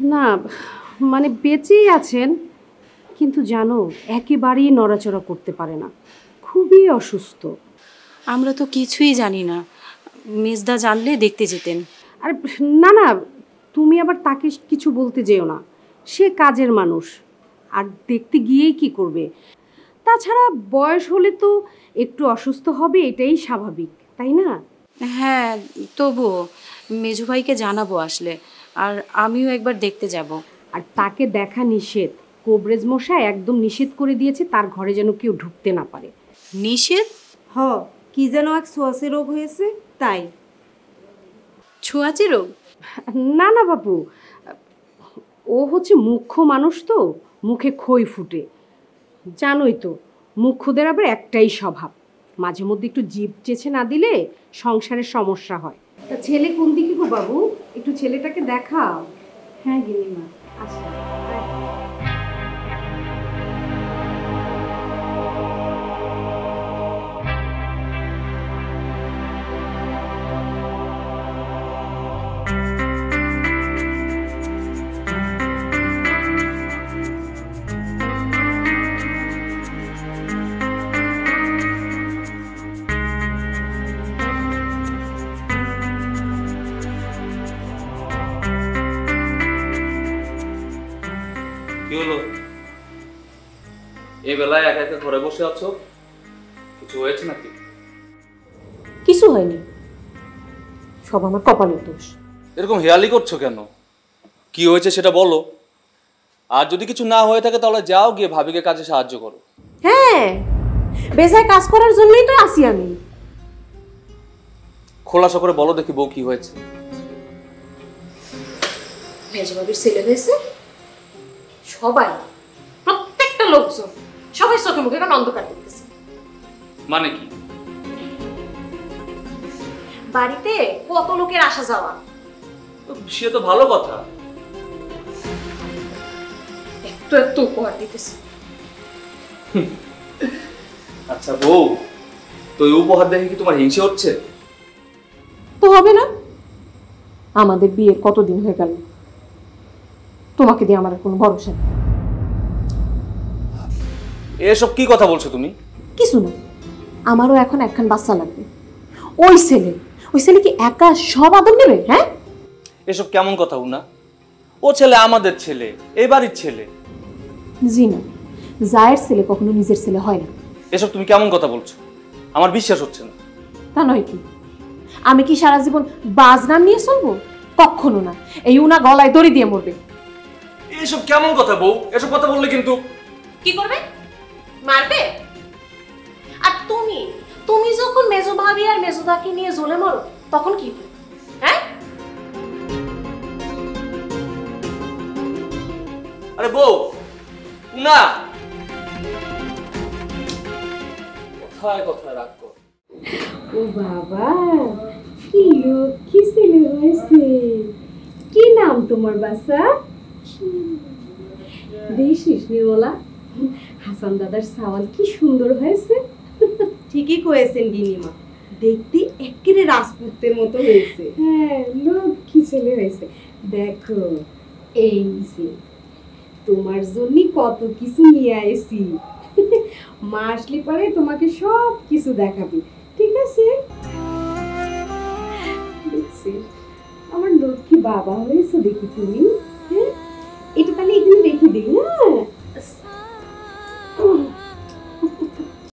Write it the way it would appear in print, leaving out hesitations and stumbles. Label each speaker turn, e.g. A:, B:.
A: না মানে বেঁচেই আছেন, কিন্তু জানো একেবারেই নড়াচড়া করতে পারে না, খুবই অসুস্থ।
B: আমরা তো কিছুই জানি না, মেজদা জানলে দেখতে যেতেন।
A: আর না না, তুমি আবার তাকে কিছু বলতে যেও না, সে কাজের মানুষ, আর দেখতে গিয়েই কি করবে। তাছাড়া বয়স হলে তো একটু অসুস্থ হবে, এটাই স্বাভাবিক, তাই না?
B: হ্যাঁ, তবুও মেজু ভাইকে জানাবো আসলে, আর আমিও একবার দেখতে যাব।
A: আর তাকে দেখা নিষেধ, কোবরেজ মশাই একদম নিষেধ করে দিয়েছে, তার ঘরে যেন কেউ ঢুকতে না পারে।
B: নিষেধ?
C: কি যেন এক ছোঁয়াচে রোগ হয়েছে তাই।
B: ছোঁয়াচে রোগ?
A: না না বাপু, ও হচ্ছে মুখ্য মানুষ তো, মুখে খই ফুটে, জানোই তো মুখ্যদের আবার একটাই স্বভাব, মাঝে মধ্যে একটু জিভ চেছে না দিলে সংসারের সমস্যা হয়। তা ছেলে কোন দিকে গো বাবু, একটু ছেলেটাকে দেখাও।
C: হ্যাঁ গিনিমা।
A: আচ্ছা
D: কি হলো? এই বেলায় একা একা ঘরে বসে আছো, কিছু হয়েছে নাকি?
C: কিছু হয়নি, সব আমার কপালের দোষ।
D: এরকম হেয়ালি করছো কেন? কি হয়েছে সেটা বলো। আর যদি কিছু না হয়ে থাকে তাহলে যাও গিয়ে ভাবিকে কাজে সাহায্য করো।
C: হ্যাঁ, বেজায় কাজ করার জন্যই তো আসি আমি।
D: খোলাসা করে বলো দেখি বউ কি হয়েছে।
C: মেজবাবির ছেলে হয়েছে, সবাই প্রত্যেকটা লোকজন সবাই চোখে মুখে এখন অন্ধকার দেখতেছে।
D: মানে কি?
C: বাড়িতে কত লোকের আসা যাওয়া।
D: সে তো ভালো কথা।
C: একটু একটু উপহার দিতেছে।
D: আচ্ছা বউ, তো এই উপহার দেখে কি তোমার হিংসে হচ্ছে?
C: তো হবে না, আমাদের বিয়ের কতদিন হয়ে গেল, তোমাকে দিয়ে আমার কোনো ভরসা নেই।
D: এসব কি কথা বলছো তুমি?
C: কিছু না, আমারও এখন একখান বাচ্চা লাগবে। ওই ছেলে কি একা সব আদর নেবে? হ্যাঁ,
D: এসব কেমন কথা না? ও ছেলে আমাদের ছেলে, এই বাড়ির ছেলে।
C: জি না, জায়ের ছেলে কখনো নিজের ছেলে হয় না।
D: এসব তুমি কেমন কথা বলছো? আমার বিশ্বাস হচ্ছে না।
C: তা নয় কি, আমি কি সারা জীবন বাজনাম নিয়ে চলবো? কখনো না, এই উনা গলায় দড়ি দিয়ে মরবে।
D: এসব কেমন কথা বউ? এসব কথা বললে কিন্তু।
C: কি করবে? মারবে? আর তুমি যখন মেজো ভাবি আর মেজোদাকে নিয়ে জ্বলে মরো, তখন কি হবে? হ্যাঁ,
D: আরে বউ, না কথায় কথায় রাগ কর।
A: ও বাবা, কি লক্ষ্মী ছেলে হয়েছে। কি নাম তোমার বাচ্চা? দেখিস নিওলা, হাসান দাদার সাওয়াল কি সুন্দর হয়েছে।
C: ঠিকই কয়েছেন গিনিমা, দেখতে একেবারে রাজপুতের মতো হয়েছে।
A: হ্যাঁ, লক্ষ্মী ছেলে হয়েছে। দেখো এই যে তোমার জন্য কত কিছু নিয়ে আইছি, মা আসলে পরে তোমাকে সব কিছু দেখাবি, ঠিক আছে? দেখছিস আমার লক্ষ্মী বাবা হয়েছে, দেখি তুমি।